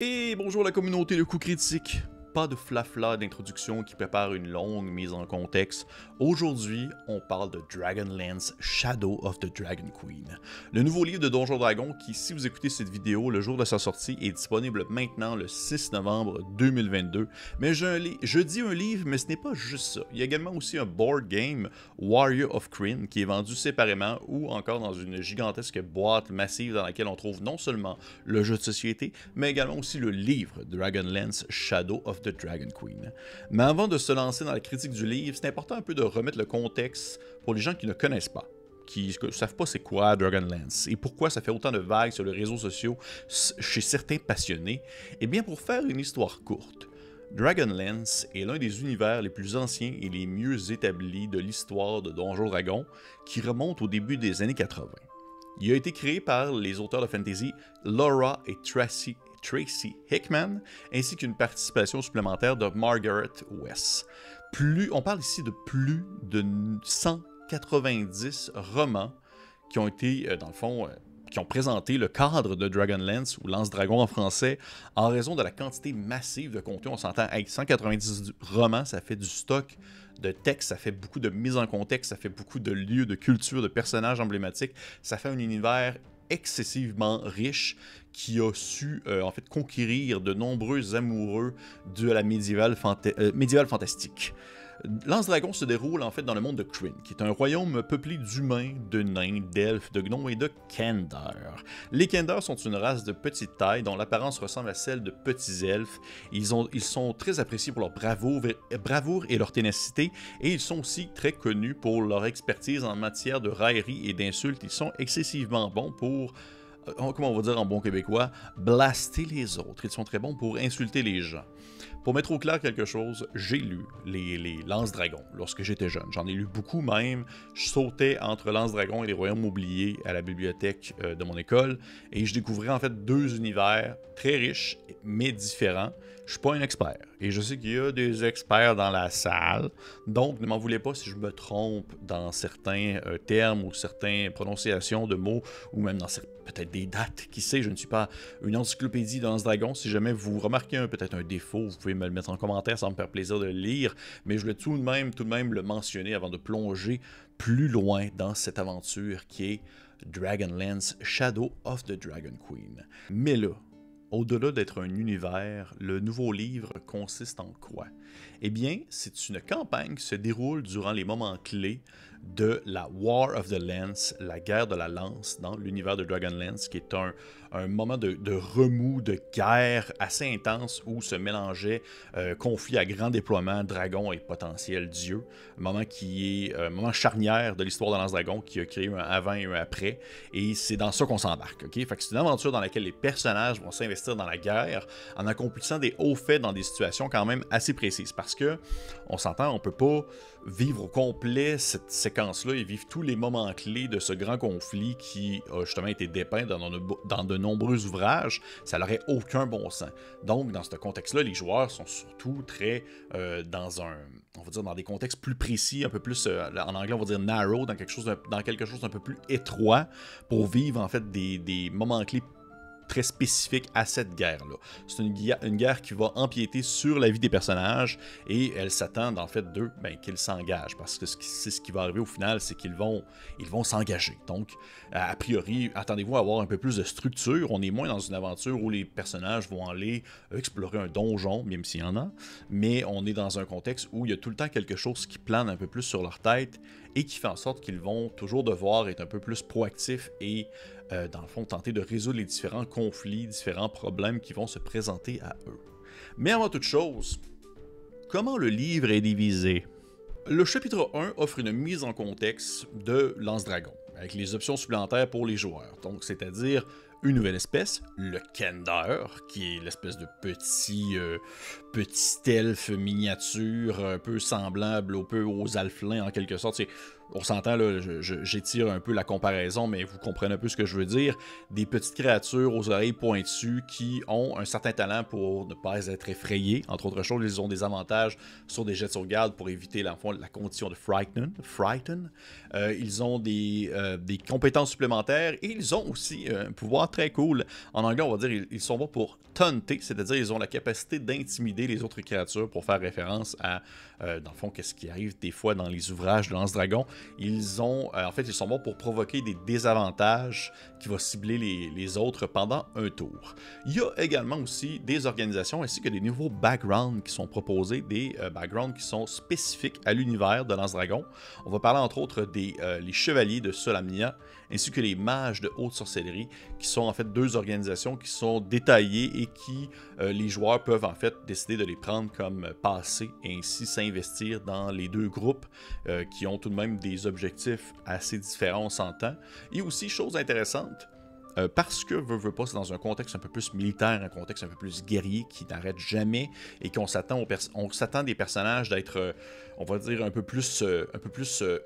Et bonjour la communauté de coups critiques. Pas de flafla d'introduction qui prépare une longue mise en contexte. Aujourd'hui, on parle de Dragonlance Shadow of the Dragon Queen. Le nouveau livre de Donjons Dragons qui, si vous écoutez cette vidéo le jour de sa sortie, est disponible maintenant le 6 novembre 2022. Mais je dis un livre, mais ce n'est pas juste ça. Il y a également aussi un board game, Warrior of Krynn, qui est vendu séparément ou encore dans une gigantesque boîte massive dans laquelle on trouve non seulement le jeu de société, mais également aussi le livre Dragonlance Shadow of the Dragon Queen. Mais avant de se lancer dans la critique du livre, c'est important un peu de remettre le contexte pour les gens qui ne connaissent pas, qui ne savent pas c'est quoi Dragonlance et pourquoi ça fait autant de vagues sur les réseaux sociaux chez certains passionnés. Eh bien, pour faire une histoire courte, Dragonlance est l'un des univers les plus anciens et les mieux établis de l'histoire de Donjons Dragons, qui remonte au début des années 80. Il a été créé par les auteurs de fantasy Laura et Tracy Hickman, ainsi qu'une participation supplémentaire de Margaret West. On parle ici de plus de 190 romans qui ont été, dans le fond, qui ont présenté le cadre de Dragonlance, ou Lance-Dragon en français, en raison de la quantité massive de contenu. On s'entend, avec 190 romans, ça fait du stock de texte, ça fait beaucoup de mise en contexte, ça fait beaucoup de lieux, de culture, de personnages emblématiques, ça fait un univers excessivement riche qui a su en fait conquérir de nombreux amoureux de la médiévale fantastique. Lance-Dragon se déroule en fait dans le monde de Krynn, qui est un royaume peuplé d'humains, de nains, d'elfes, de gnomes et de Kender. Les Kender sont une race de petite taille dont l'apparence ressemble à celle de petits elfes. Ils sont très appréciés pour leur bravoure et leur ténacité, et ils sont aussi très connus pour leur expertise en matière de raillerie et d'insultes. Ils sont excessivement bons pour, comment on va dire en bon québécois, blaster les autres. Ils sont très bons pour insulter les gens. Pour mettre au clair quelque chose, j'ai lu les Lance-Dragons lorsque j'étais jeune. J'en ai lu beaucoup même. Je sautais entre Lance-Dragons et les Royaumes oubliés à la bibliothèque de mon école et je découvrais en fait deux univers très riches mais différents. Je suis pas un expert et je sais qu'il y a des experts dans la salle, donc ne m'en voulez pas si je me trompe dans certains termes ou certaines prononciations de mots ou même dans peut-être des dates, qui sait, je ne suis pas une encyclopédie de Lance-Dragon. Si jamais vous remarquez peut-être un défaut, vous pouvez me le mettre en commentaire, ça va me faire plaisir de le lire, mais je voulais tout de même le mentionner avant de plonger plus loin dans cette aventure qui est Dragonlance Shadow of the Dragon Queen. Mais là, au-delà d'être un univers, le nouveau livre consiste en quoi? Eh bien, c'est une campagne qui se déroule durant les moments clés de la War of the Lance, la guerre de la lance dans l'univers de Dragonlance, qui est un moment de remous, de guerre assez intense où se mélangeait conflit à grand déploiement, dragon et potentiel dieu. Un moment qui est un moment charnière de l'histoire de Lance-Dragon qui a créé un avant et un après. Et c'est dans ça qu'on s'embarque. Okay? Fait que c'est une aventure dans laquelle les personnages vont s'investir dans la guerre en accomplissant des hauts faits dans des situations quand même assez précises. Parce que, on s'entend, on peut pas vivre au complet cette séquence-là et vivre tous les moments clés de ce grand conflit qui a justement été dépeint dans de nombreux ouvrages, ça n'aurait aucun bon sens. Donc, dans ce contexte-là, les joueurs sont surtout très on va dire dans des contextes plus précis, un peu plus, en anglais on va dire narrow, dans quelque chose d'un peu plus étroit, pour vivre en fait des moments clés très spécifique à cette guerre-là. C'est une guerre qui va empiéter sur la vie des personnages et elle s'attend en fait d'eux qu'ils s'engagent parce que c'est ce qui va arriver au final, c'est qu'ils vont s'engager. Donc, a priori, attendez-vous à avoir un peu plus de structure. On est moins dans une aventure où les personnages vont aller explorer un donjon, même s'il y en a, mais on est dans un contexte où il y a tout le temps quelque chose qui plane un peu plus sur leur tête et qui fait en sorte qu'ils vont toujours devoir être un peu plus proactifs et dans le fond, tenter de résoudre les différents conflits, différents problèmes qui vont se présenter à eux. Mais avant toute chose, comment le livre est divisé? Le chapitre 1 offre une mise en contexte de Lance-Dragon, avec les options supplémentaires pour les joueurs. Donc, c'est-à-dire une nouvelle espèce, le Kender, qui est l'espèce de petit elfe miniature, un peu semblable aux alflins en quelque sorte. C'est On s'entend, là, j'étire un peu la comparaison, mais vous comprenez un peu ce que je veux dire. Des petites créatures aux oreilles pointues qui ont un certain talent pour ne pas être effrayées. Entre autres choses, ils ont des avantages sur des jets de sauvegarde pour éviter la condition de Frighten. Ils ont des compétences supplémentaires et ils ont aussi un pouvoir très cool. En anglais, on va dire ils sont bons pour taunter, c'est-à-dire ils ont la capacité d'intimider les autres créatures pour faire référence à, dans le fond, qu'est-ce qui arrive des fois dans les ouvrages de Lance-Dragon. Ils ont, en fait, ils sont bons pour provoquer des désavantages qui vont cibler les autres pendant un tour. Il y a également aussi des organisations ainsi que des nouveaux backgrounds qui sont proposés, des backgrounds qui sont spécifiques à l'univers de Lance-Dragon. On va parler entre autres des les chevaliers de Solamnia ainsi que les mages de haute sorcellerie, qui sont en fait deux organisations qui sont détaillées et qui les joueurs peuvent en fait décider de les prendre comme passé et ainsi s'investir dans les deux groupes qui ont tout de même des objectifs assez différents, on s'entend. Et aussi, chose intéressante, parce que veut pas, c'est dans un contexte un peu plus militaire, un contexte un peu plus guerrier qui n'arrête jamais et qu'on s'attend des personnages d'être, on va dire, un peu plus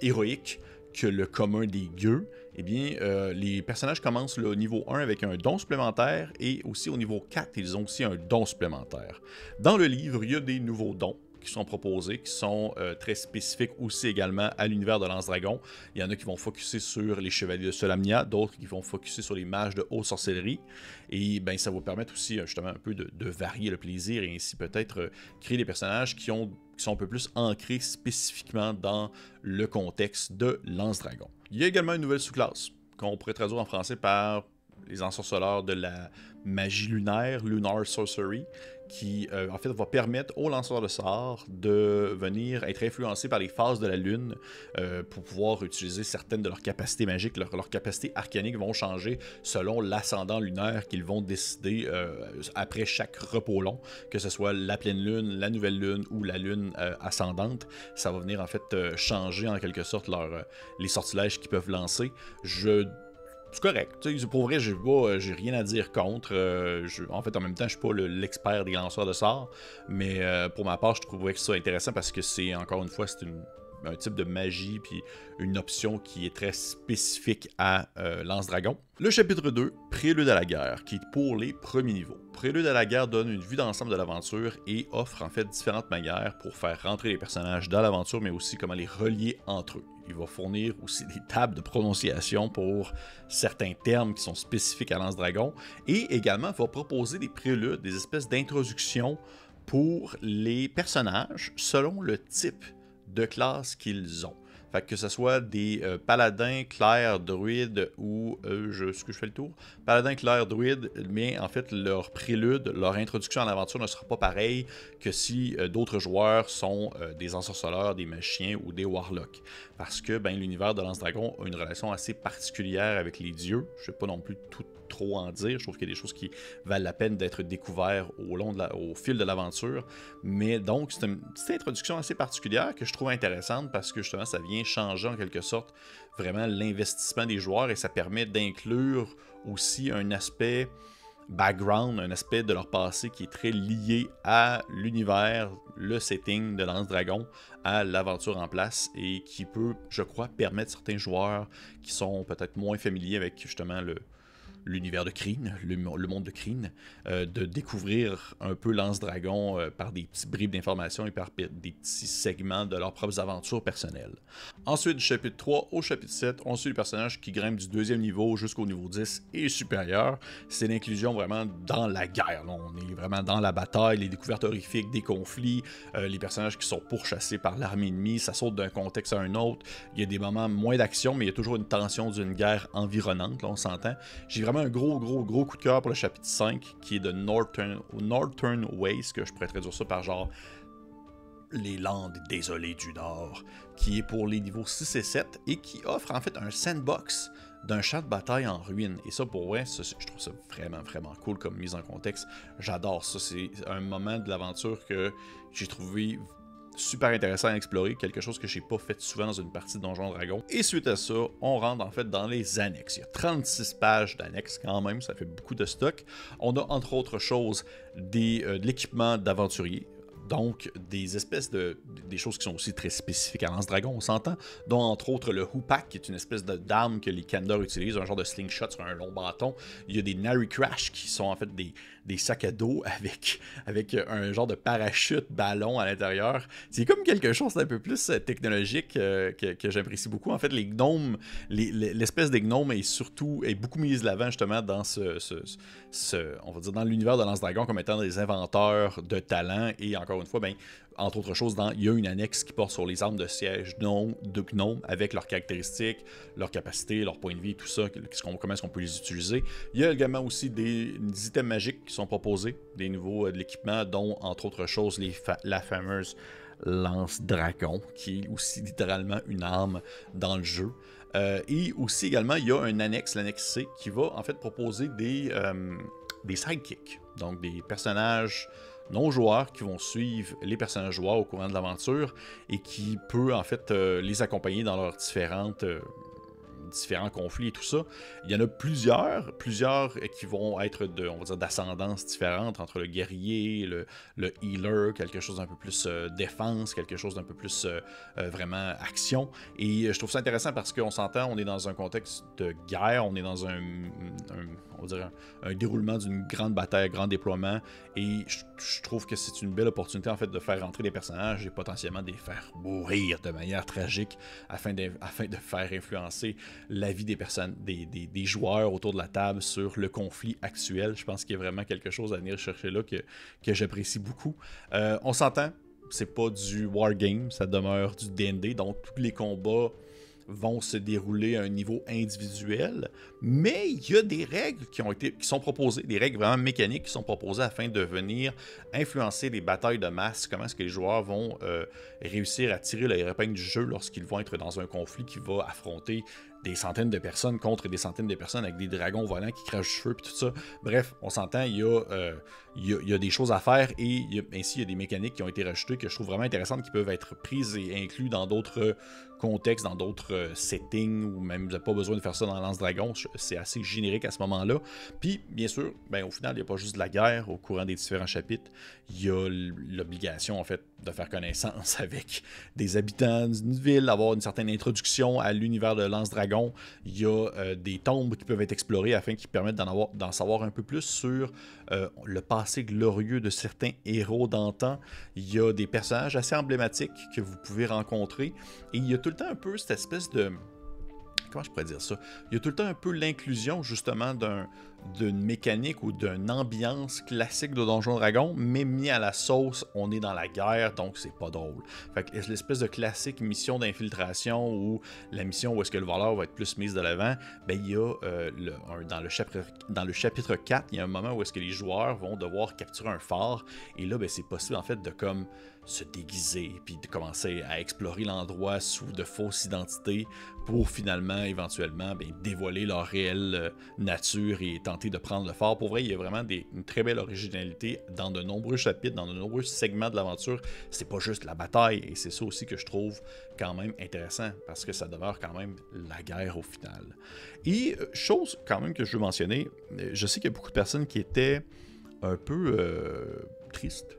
héroïques que le commun des gueux. Eh bien, les personnages commencent au niveau 1 avec un don supplémentaire et aussi au niveau 4, ils ont aussi un don supplémentaire. Dans le livre, il y a des nouveaux dons qui sont proposés, qui sont très spécifiques aussi également à l'univers de Lance-Dragon. Il y en a qui vont focuser sur les chevaliers de Solamnia, d'autres qui vont focuser sur les mages de haute sorcellerie. Et ben, ça va permettre aussi justement un peu de varier le plaisir et ainsi peut-être créer des personnages qui sont un peu plus ancrés spécifiquement dans le contexte de Lance-Dragon. Il y a également une nouvelle sous-classe qu'on pourrait traduire en français par les ensorceleurs de la magie lunaire, Lunar Sorcery, qui en fait va permettre aux lanceurs de sorts de venir être influencés par les phases de la lune pour pouvoir utiliser certaines de leurs capacités magiques. Leurs capacités arcaniques vont changer selon l'ascendant lunaire qu'ils vont décider après chaque repos long, que ce soit la pleine lune, la nouvelle lune ou la lune ascendante. Ça va venir en fait changer en quelque sorte les sortilèges qu'ils peuvent lancer. C'est correct. Pour vrai, j'ai rien à dire contre. En fait, en même temps, je suis pas l'expert des lanceurs de sorts. Mais pour ma part, je trouvais que ça intéressant parce que c'est, encore une fois, c'est un type de magie puis une option qui est très spécifique à Lance-Dragon. Le chapitre 2, Prélude à la guerre, qui est pour les premiers niveaux. Prélude à la guerre donne une vue d'ensemble de l'aventure et offre en fait différentes manières pour faire rentrer les personnages dans l'aventure, mais aussi comment les relier entre eux. Il va fournir aussi des tables de prononciation pour certains termes qui sont spécifiques à Lance-Dragon et également va proposer des préludes, des espèces d'introductions pour les personnages selon le type de classe qu'ils ont. Fait que ce soit des paladins, clercs, druides ou... est-ce que je fais le tour? Paladins, clercs, druides, mais en fait, leur prélude, leur introduction à l'aventure ne sera pas pareille que si d'autres joueurs sont des ensorceleurs, des magiciens ou des warlocks. Parce que l'univers de Lance-Dragon a une relation assez particulière avec les dieux. Je ne sais pas non plus tout trop en dire. Je trouve qu'il y a des choses qui valent la peine d'être découvertes au fil de l'aventure. Mais donc, c'est une petite introduction assez particulière que je trouve intéressante parce que justement, ça vient changer en quelque sorte vraiment l'investissement des joueurs et ça permet d'inclure aussi un aspect background, un aspect de leur passé qui est très lié à l'univers, le setting de Lance-Dragon, à l'aventure en place et qui peut, je crois, permettre certains joueurs qui sont peut-être moins familiers avec justement l'univers de Kryn, le monde de Kryn, de découvrir un peu Lance-Dragon par des petits bribes d'informations et par des petits segments de leurs propres aventures personnelles. Ensuite, du chapitre 3 au chapitre 7, on suit les personnages qui grimpent du 2e niveau jusqu'au niveau 10 et supérieur. C'est l'inclusion vraiment dans la guerre. Là. On est vraiment dans la bataille, les découvertes horrifiques des conflits, les personnages qui sont pourchassés par l'armée ennemie, ça saute d'un contexte à un autre. Il y a des moments moins d'action, mais il y a toujours une tension d'une guerre environnante, là, on s'entend. J'ai vraiment un gros coup de cœur pour le chapitre 5 qui est de Northern Ways, que je pourrais traduire ça par genre les landes désolées du Nord, qui est pour les niveaux 6 et 7 et qui offre en fait un sandbox d'un champ de bataille en ruine. Et ça, pour vrai, je trouve ça vraiment cool comme mise en contexte. J'adore ça. C'est un moment de l'aventure que j'ai trouvé super intéressant à explorer, quelque chose que j'ai pas fait souvent dans une partie de Donjons Dragons. Et suite à ça, on rentre en fait dans les annexes. Il y a 36 pages d'annexes quand même, ça fait beaucoup de stock. On a entre autres choses de l'équipement d'aventurier, Donc, des espèces des choses qui sont aussi très spécifiques à Lance Dragon, on s'entend, dont entre autres le Hoopak, qui est une espèce d'arme que les Kandor utilisent, un genre de slingshot sur un long bâton. Il y a des Nari Crash, qui sont en fait des sacs à dos avec un genre de parachute ballon à l'intérieur. C'est comme quelque chose d'un peu plus technologique que j'apprécie beaucoup. En fait, les gnomes, l'espèce des gnomes est beaucoup mise de l'avant justement dans on va dire dans l'univers de Lance Dragon comme étant des inventeurs de talent. Et encore une fois, ben, entre autres choses, il y a une annexe qui porte sur les armes de siège de gnome avec leurs caractéristiques, leurs capacités, leurs points de vie, tout ça, comment est-ce qu'on peut les utiliser. Il y a également aussi des items magiques qui sont proposés, des nouveaux de l'équipement, dont entre autres choses la fameuse lance dragon, qui est aussi littéralement une arme dans le jeu. Et aussi également, il y a un annexe, l'annexe C, qui va en fait proposer des sidekicks, donc des personnages non-joueurs qui vont suivre les personnages joueurs au courant de l'aventure et qui peut en fait les accompagner dans leurs différents conflits et tout ça. Il y en a plusieurs qui vont être on va dire d'ascendance différente entre le guerrier, le healer, quelque chose d'un peu plus défense, quelque chose d'un peu plus vraiment action. Et je trouve ça intéressant parce qu'on s'entend, on est dans un contexte de guerre, on est dans on va dire un déroulement d'une grande bataille, un grand déploiement, et je trouve que c'est une belle opportunité en fait de faire rentrer des personnages et potentiellement de les faire mourir de manière tragique afin de faire influencer la vie des personnes, des joueurs autour de la table sur le conflit actuel. Je pense qu'il y a vraiment quelque chose à venir chercher là que j'apprécie beaucoup. On s'entend, c'est pas du wargame, ça demeure du D&D, donc tous les combats vont se dérouler à un niveau individuel, mais il y a des règles qui sont proposées, des règles vraiment mécaniques qui sont proposées afin de venir influencer les batailles de masse, comment est-ce que les joueurs vont réussir à tirer leur épingle du jeu lorsqu'ils vont être dans un conflit qui va affronter des centaines de personnes contre des centaines de personnes avec des dragons volants qui crachent du feu et tout ça. Bref, on s'entend, il y a des choses à faire et ainsi il y a des mécaniques qui ont été rajoutées que je trouve vraiment intéressantes qui peuvent être prises et incluses dans d'autres contextes, dans d'autres settings, ou même vous n'avez pas besoin de faire ça dans Lance Dragon, c'est assez générique à ce moment-là. Puis, bien sûr, ben, au final, il n'y a pas juste de la guerre au courant des différents chapitres, il y a l'obligation, en fait, de faire connaissance avec des habitants d'une ville, d'avoir une certaine introduction à l'univers de Lance Dragon. Il y a des tombes qui peuvent être explorées afin qu'ils permettent d'en savoir un peu plus sur le passé glorieux de certains héros d'antan. Il y a des personnages assez emblématiques que vous pouvez rencontrer. Et il y a tout le temps un peu cette espèce de... Comment je pourrais dire ça? Il y a tout le temps un peu l'inclusion, justement, d'une mécanique ou d'une ambiance classique de Donjon Dragon, mais mis à la sauce, on est dans la guerre, donc c'est pas drôle. Fait que l'espèce de classique mission d'infiltration ou la mission où est-ce que le voleur va être plus mise de l'avant, ben il y a dans le chapitre 4, il y a un moment où est-ce que les joueurs vont devoir capturer un phare, et là, ben, c'est possible en fait de comme se déguiser, puis de commencer à explorer l'endroit sous de fausses identités pour finalement, éventuellement, ben, dévoiler leur réelle nature et tenter de prendre le phare. Pour vrai, il y a vraiment une très belle originalité dans de nombreux chapitres, dans de nombreux segments de l'aventure. C'est pas juste la bataille, et c'est ça aussi que je trouve quand même intéressant, parce que ça demeure quand même la guerre au final. Et chose quand même que je veux mentionner, je sais qu'il y a beaucoup de personnes qui étaient un peu tristes,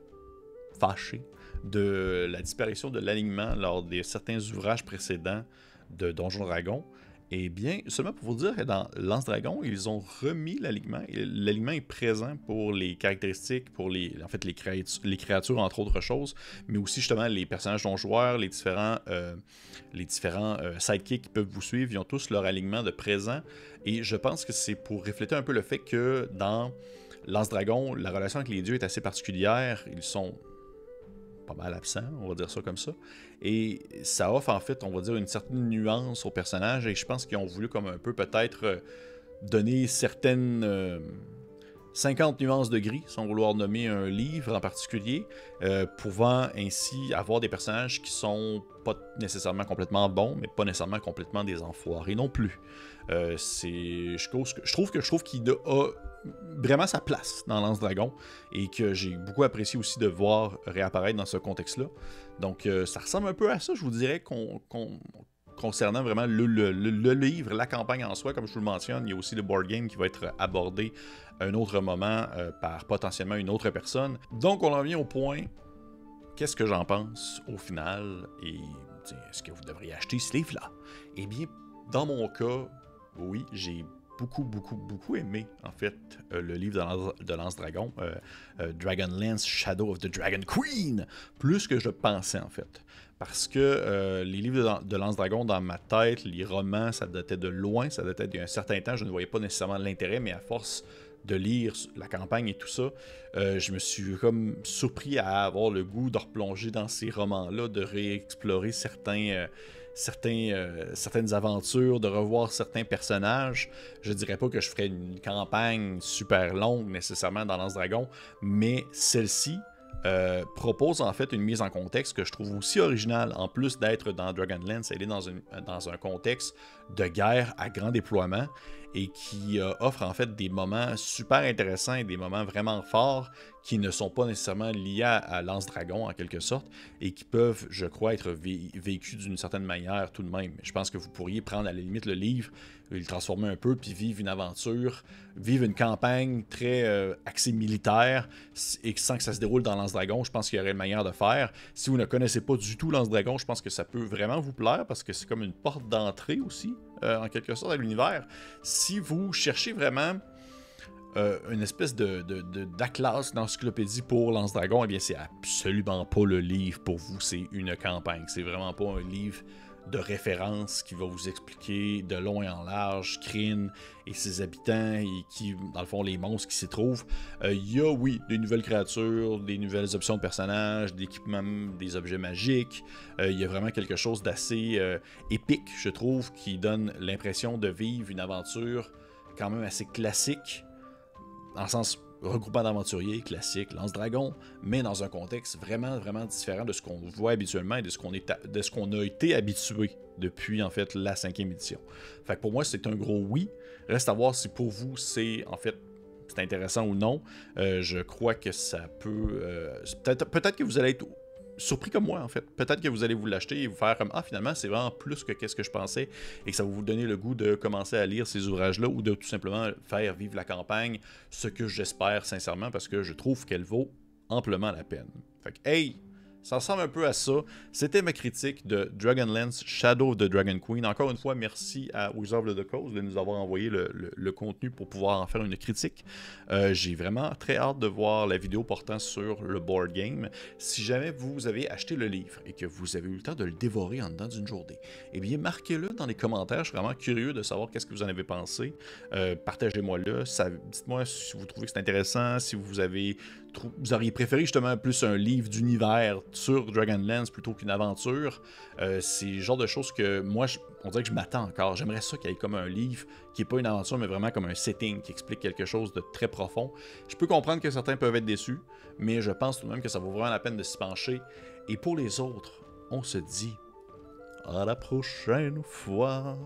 fâchées, de la disparition de l'alignement lors de certains ouvrages précédents de Donjon Dragon. Eh bien, seulement pour vous dire que dans Lance Dragon, ils ont remis l'alignement. L'alignement est présent pour les caractéristiques, pour les créatures, entre autres choses, mais aussi justement les personnages non-joueurs, les différents sidekicks qui peuvent vous suivre, ils ont tous leur alignement de présent. Et je pense que c'est pour refléter un peu le fait que dans Lance Dragon, la relation avec les dieux est assez particulière. Ils sont pas mal absent, on va dire ça comme ça. Et ça offre en fait, on va dire, une certaine nuance au personnage, et je pense qu'ils ont voulu comme un peu peut-être donner certaines 50 nuances de gris, sans vouloir nommer un livre en particulier, pouvant ainsi avoir des personnages qui sont pas nécessairement complètement bons, mais pas nécessairement complètement des enfoirés non plus. Je trouve qu'il a vraiment sa place dans Lance Dragon, et que j'ai beaucoup apprécié aussi de voir réapparaître dans ce contexte-là. Donc ça ressemble un peu à ça, je vous dirais, concernant vraiment le livre, la campagne en soi. Comme je vous le mentionne, il y a aussi le board game qui va être abordé à un autre moment par potentiellement une autre personne. Donc on en vient au point qu'est-ce que j'en pense au final et est-ce que vous devriez acheter ce livre-là? Eh bien, dans mon cas, oui, j'ai beaucoup aimé, en fait, le livre de Lance Dragon, Dragonlance Shadow of the Dragon Queen, plus que je pensais, en fait. Parce que les livres de Lance Dragon, dans ma tête, les romans, ça datait de loin, ça datait d'il y a un certain temps, je ne voyais pas nécessairement l'intérêt, mais à force de lire la campagne et tout ça, je me suis comme surpris à avoir le goût de replonger dans ces romans-là, de réexplorer certaines aventures, de revoir certains personnages. Je dirais pas que je ferais une campagne super longue nécessairement dans Lance Dragon, mais celle-ci propose en fait une mise en contexte que je trouve aussi originale. En plus d'être dans Dragonlance, elle est dans un contexte de guerre à grand déploiement et qui offre en fait des moments super intéressants et des moments vraiment forts qui ne sont pas nécessairement liés à Lance Dragon en quelque sorte et qui peuvent, je crois, être vécus d'une certaine manière tout de même. Je pense que vous pourriez prendre à la limite le livre, le transformer un peu, puis vivre une aventure, vivre une campagne très axée militaire et sans que ça se déroule dans Lance Dragon. Je pense qu'il y aurait une manière de faire. Si vous ne connaissez pas du tout Lance Dragon, je pense que ça peut vraiment vous plaire parce que c'est comme une porte d'entrée aussi, en quelque sorte, à l'univers. Si vous cherchez vraiment une espèce d'atlas, d'encyclopédie pour Lance Dragon, eh bien, c'est absolument pas le livre pour vous, c'est une campagne. C'est vraiment pas un livre de référence qui va vous expliquer de long et en large Krynn et ses habitants et qui, dans le fond, les monstres qui s'y trouvent. Il y a, oui, des nouvelles créatures, des nouvelles options de personnages, d'équipements, des objets magiques. Il y a vraiment quelque chose d'assez épique, je trouve, qui donne l'impression de vivre une aventure quand même assez classique, dans le sens regroupement d'aventuriers, classique, Lance-Dragon, mais dans un contexte vraiment différent de ce qu'on voit habituellement et de ce qu'on a été habitué depuis, en fait, la 5e édition. Fait que pour moi, c'est un gros oui. Reste à voir si pour vous, c'est intéressant ou non. Je crois que ça peut... peut-être que vous allez être surpris comme moi, en fait. Peut-être que vous allez vous l'acheter et vous faire comme « Ah, finalement, c'est vraiment plus que qu'est-ce que je pensais » et que ça va vous donner le goût de commencer à lire ces ouvrages-là ou de tout simplement faire vivre la campagne, ce que j'espère sincèrement parce que je trouve qu'elle vaut amplement la peine. Fait que, hey! Ça ressemble un peu à ça. C'était ma critique de Dragonlance Shadow of the Dragon Queen. Encore une fois, merci à Wizard of the Coast de nous avoir envoyé le contenu pour pouvoir en faire une critique. J'ai vraiment très hâte de voir la vidéo portant sur le board game. Si jamais vous avez acheté le livre et que vous avez eu le temps de le dévorer en dedans d'une journée, eh bien, marquez-le dans les commentaires. Je suis vraiment curieux de savoir qu'est-ce que vous en avez pensé. Partagez-moi-le. Dites-moi si vous trouvez que c'est intéressant, si vous auriez préféré justement plus un livre d'univers sur Dragonlance plutôt qu'une aventure. C'est le genre de choses que moi, on dirait que je m'attends encore. J'aimerais ça qu'il y ait comme un livre qui n'est pas une aventure, mais vraiment comme un setting qui explique quelque chose de très profond. Je peux comprendre que certains peuvent être déçus, mais je pense tout de même que ça vaut vraiment la peine de s'y pencher. Et pour les autres, on se dit à la prochaine fois.